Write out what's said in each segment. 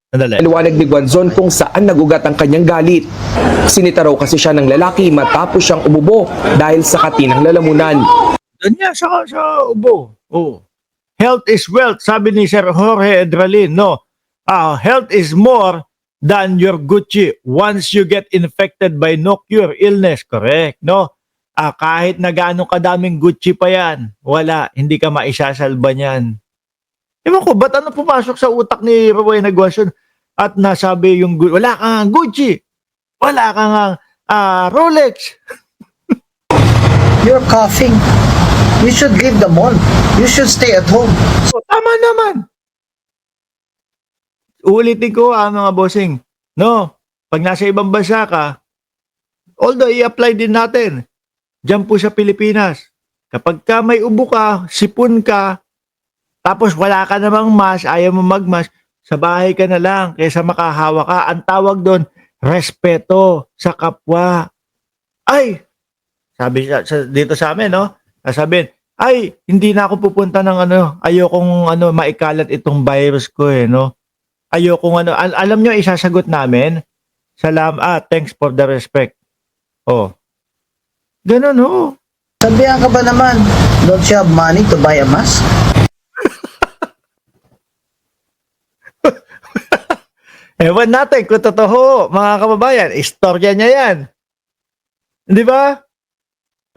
Sandali. Liwanag ni Guanzon kung saan nagugat ang kanyang galit. Sinita raw kasi siya ng lalaki matapos siyang umubo dahil sa katinang lalamunan. Doon niya sa ubo. Oh. Health is wealth, sabi ni Sir Jorge Edralin. No, health is more than your Gucci. Once you get infected by no cure illness, correct, no? Kahit na gaano kadaming Gucci pa yan, wala, hindi ka maisasalba niyan. Ewan ko, ba't ano pumasok sa utak ni Rowena Guanzon at nasabi yung, wala kang Gucci, wala kang Rolex. You're coughing. You should leave the mall. You should stay at home. So, tama naman. Ulitin ko mga bossing. No, pag nasa ibang bansa ka, although i-apply din natin, dyan po sa Pilipinas, kapag ka may ubo ka, sipon ka, tapos wala ka namang mask, ayaw mo magmask, sa bahay ka na lang kaysa makahawa ka. Ang tawag doon, respeto sa kapwa. Ay, sabi dito sa amin, no? Sabihin, ay, hindi na ako pupunta ng ayokong maikalat itong virus ko no? Ayokong alam nyo, isasagot namin, thanks for the respect. Oh. Ganun, oh. Sabihan ka ba naman, don't you have money to buy a mask? Ewan natin kung totoo, mga kababayan, istorya niya yan. Di ba?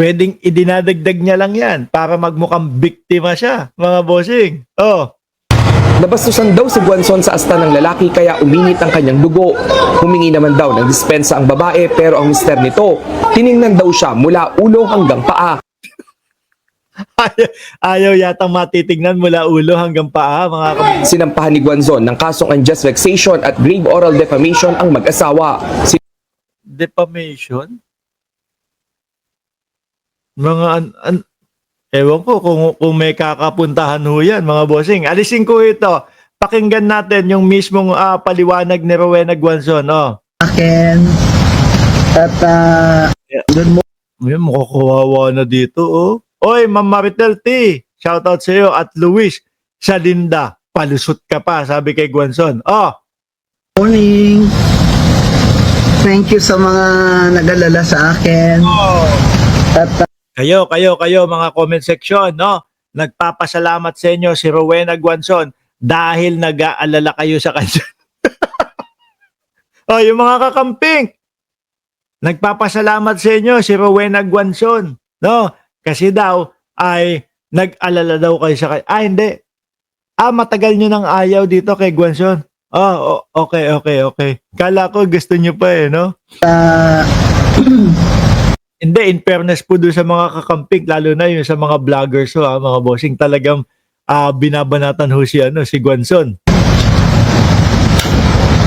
Pwedeng idinadagdag niya lang yan para magmukhang biktima siya, mga bossing. Oh. Nabastusan daw si Guanzon sa asta ng lalaki kaya uminit ang kanyang dugo. Humingi naman daw ng dispensa ang babae pero ang mister nito, tiningnan daw siya mula ulo hanggang paa. Ayaw yatang matitignan mula ulo hanggang paa, mga kababayan. Sinampahan ni Guanzon ng kasong unjust vexation at grave oral defamation ang mag-asawa. Defamation? Mga ewan ko kung may kakapuntahan ho yan, mga bossing. Alisin ko ito. Pakinggan natin yung mismong paliwanag ni Rowena Guanzon. Akin. At, doon mo. Mukhang kawawa na dito, oh. Oy, Ma'am Maritel T, shoutout sa iyo. At Luis, sa Linda, palusot ka pa, sabi kay Guanzon. Morning. Thank you sa mga nag-alala sa akin. At, Kayo, mga comment section, no? Nagpapasalamat sa inyo si Rowena Guanzon dahil nag-aalala kayo sa kanya. Yung mga kakamping, nagpapasalamat sa inyo si Rowena Guanzon, no? Kasi daw ay nag-alala daw kayo sa kanya. Hindi. Matagal nyo nang ayaw dito kay Guanzon. Okay. Kala ko gusto nyo pa no? Hindi, in fairness po doon sa mga kakamping, lalo na yung sa mga vloggers, mga bossing, talagang binabanatan ho si Guanzon.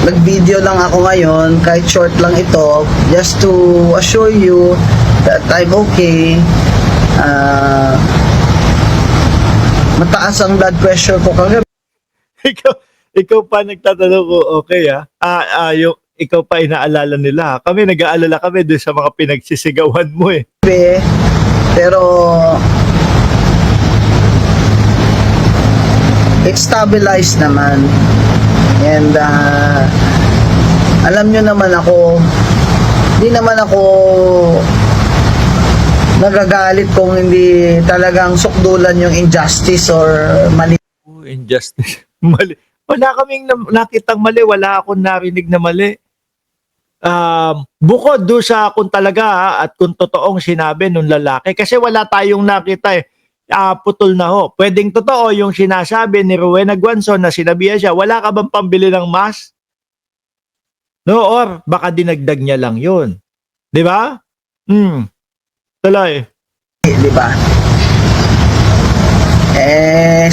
nag-video lang ako ngayon, kahit short lang ito, just to assure you that I'm okay. Mataas ang blood pressure ko kagabi. ikaw pa nagtatanong ko, okay yung ikaw pa inaalala nila. Kami nag-aalala kami doon sa mga pinagsisigawan mo Pero it's stabilized naman. And alam nyo naman ako, di naman ako nagagalit kung hindi talagang sukdulan yung injustice or mali. Injustice. Mali. Wala kaming nakitang mali. Wala akong narinig na mali. Bukod doon sa kung talaga at kung totoong sinabi nung lalaki. Kasi wala tayong nakita putol na ho. Pwedeng totoo yung sinasabi ni Rowena Guanzon na sinabihan siya, wala ka bang pambili ng mask? No, or baka dinagdag niya lang yun. Di ba? Tuloy. Di ba?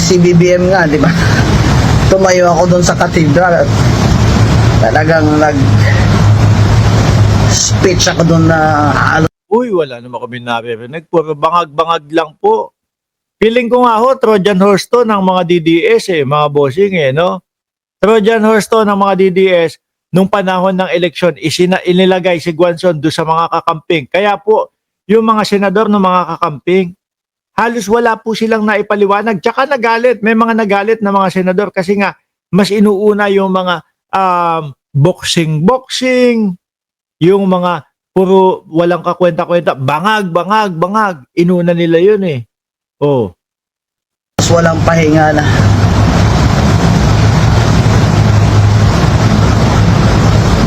Si BBM nga, di ba? Tumayo ako doon sa cathedral at talagang speech ako doon na Uy, wala naman kami naririnig. Puro bangag-bangag lang po. Feeling ko nga ho, Trojan horse to ng mga DDS mga bossing no? Trojan horse to ng mga DDS nung panahon ng eleksyon, inilagay si Guanzon doon sa mga kakamping. Kaya po, yung mga senador ng mga kakamping, halos wala po silang naipaliwanag. Tsaka nagalit, may mga nagalit na mga senador kasi nga, mas inuuna yung mga boxing, yung mga puro walang kakwenta-kwenta, bangag, inuna nila yun eh. Oh, Tapos walang pahinga na.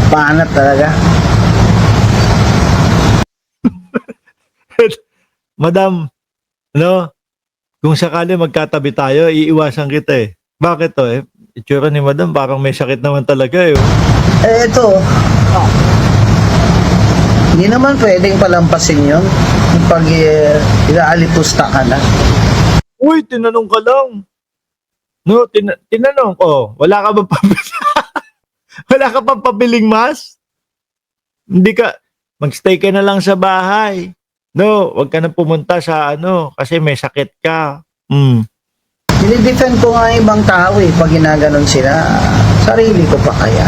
Panat talaga. Madam, no, kung sakali magkatabi tayo, iiwasan kita eh. Bakit to eh? Itsura ni Madam parang may sakit naman talaga eh. Ito, hindi naman pwedeng palampasin yun. Pag inaalipusta ka na. Uy, tinanong ka lang. No, tinanong ko, wala ka ba wala ka pa pabiling mas? Hindi ka, magstay ka na lang sa bahay. No, wag ka na pumunta sa kasi may sakit ka. Dinidefend ko nga yung ibang tao eh, pag ginaganon sila. Sarili ko pa kaya.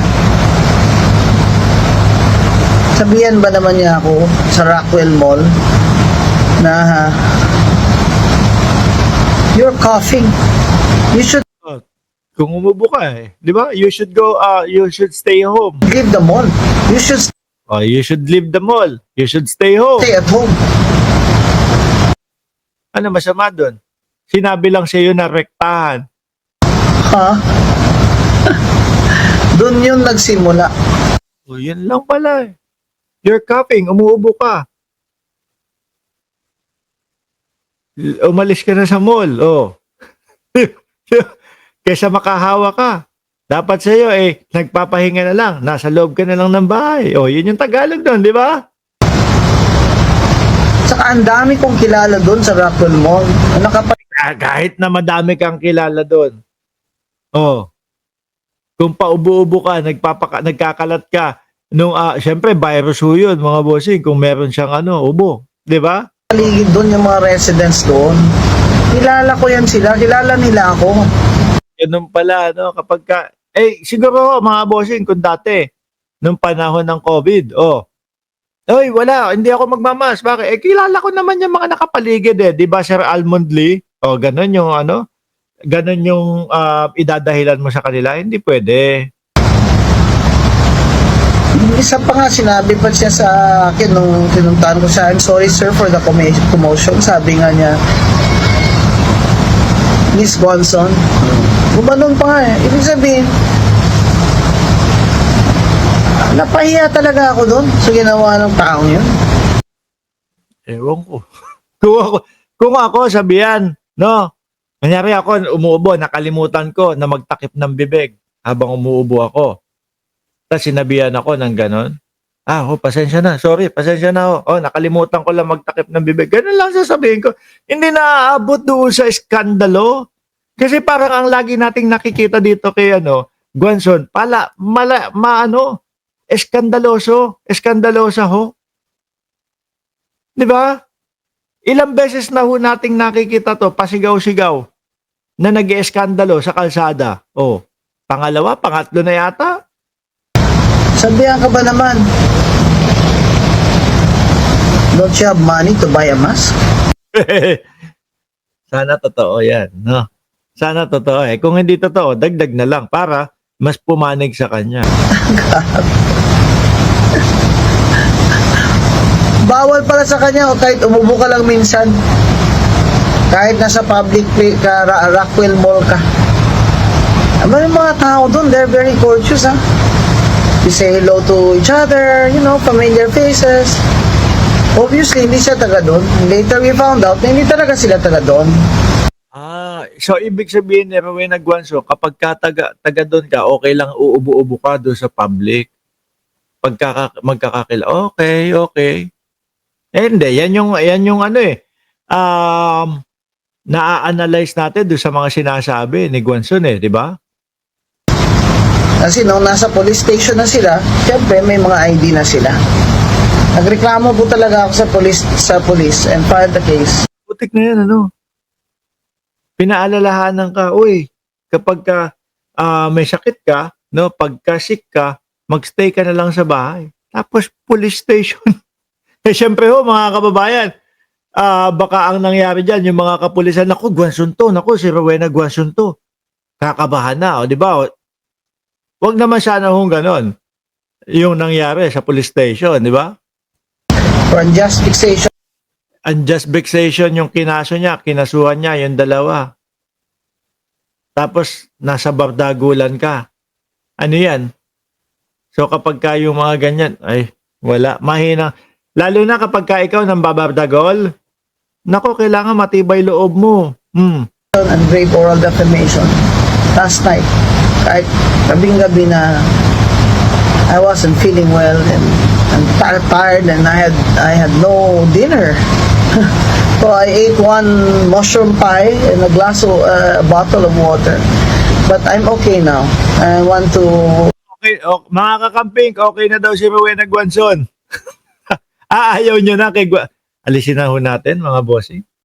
Sabihan ba naman niya ako sa Rockwell Mall na you're coughing. You should Kung umubo ka eh, di ba? You should stay home. leave the mall. You should You should leave the mall. You should stay home. stay at home. Ano masama doon? Sinabi lang sa iyo na rektahan. Ha? Doon yun nagsimula. O, yun lang pala eh. You're coughing, umuubo ka. Umalis ka na sa mall, oh. Kesa makahawa ka. Dapat sa iyo eh, nagpapahinga na lang. Nasa loob ka na lang ng bahay. Oh, yun yung Tagalog doon, di ba? Saka ang dami kong kilala doon sa Rockwell Mall. Kahit na madami kang kilala doon. Oh. Kung paubo-ubo ka, nagkakalat ka, syempre virus ho yun, mga bossing, kung meron siyang ubo, 'di ba? Paligid doon yung mga residents doon. Kilala ko yan sila. Kilala nila ako. Ganun pala kapag siguro mga bossing kung dati nung panahon ng COVID, oy, wala, hindi ako magmamas. Bakit? Kilala ko naman yung mga nakapaligid eh, 'di ba, Sir Almond Lee? Ganun yung ganun yung idadahilan mo sa kanila, hindi pwede. Yung isa pa nga, sinabi pa siya sa akin nung pinuntahan ko siya, I'm sorry sir for the commotion. Sabi nga niya, Miss Gonson, gumanon pa nga eh. Ibig sabihin, napahiya talaga ako doon sa ginawa ng taong yun. Ewan ko. kung ako sabihan, nangyari ako, umuubo, nakalimutan ko na magtakip ng bibig habang umuubo ako. Tapos sinabihan ako ng ganon. Pasensya na. Sorry, pasensya na. Nakalimutan ko lang magtakip ng bibig. Ganun lang sasabihin ko. Hindi na aabot doon sa iskandalo. Kasi parang ang lagi nating nakikita dito kay Guanzon, eskandaloso. Eskandalosa ho. Di ba? Ilang beses na ho nating nakikita to, pasigaw-sigaw, na nag-ieskandalo sa kalsada. Pangalawa, pangatlo na yata. Sabihan ka ba naman? Don't you have money to buy a mask? Sana totoo yan, no? Sana totoo eh. Kung hindi totoo, dagdag na lang para mas pumanig sa kanya. Bawal pala sa kanya kahit umubo ka lang minsan. Kahit nasa public ka, Rockwell Mall ka. Aba yung mga tao doon, they're very courteous ha. You say hello to each other, familiar faces. Obviously, hindi siya taga doon. Later we found out na hindi talaga sila taga doon. So ibig sabihin ni Rowena Guanzo, kapag taga doon ka, okay lang uubo-ubo ka doon sa public. Magkakakila, okay. Hindi, yan yung na-analyze natin doon sa mga sinasabi ni Guanzon di ba? Kasi nung nasa police station na sila, syempre may mga ID na sila. Nagreklamo po talaga ako sa police and filed the case. Putik na yan, Pinaalalahanan ka, kapag ka may sakit ka, pagka sick ka, magstay ka na lang sa bahay. Tapos police station. Syempre mga kababayan, baka ang nangyari dyan, yung mga kapulisan, Guanzon to, si Rowena Guanzon to. Kakabahan na, di ba? Wag naman sana hong ganon. Yung nangyari sa police station, di ba? For unjust fixation. Unjust vexation yung kinaso niya, kinasuhan niya, yung dalawa. Tapos, nasa bardagulan ka. Ano yan? So, kapag ka yung mga ganyan, ay, wala, mahina. Lalo na kapag ka ikaw nang babardagol, nako, kailangan matibay loob mo. And grave oral defamation. Last night, kahit gabing-gabi na I wasn't feeling well and tired and I had no dinner. So I ate one mushroom pie and a bottle of water. But I'm okay now. I want to Okay, mga kakamping, okay na daw si Rowena Guanzon. Ayaw nyo na kay Alisin na ho natin, mga bossing.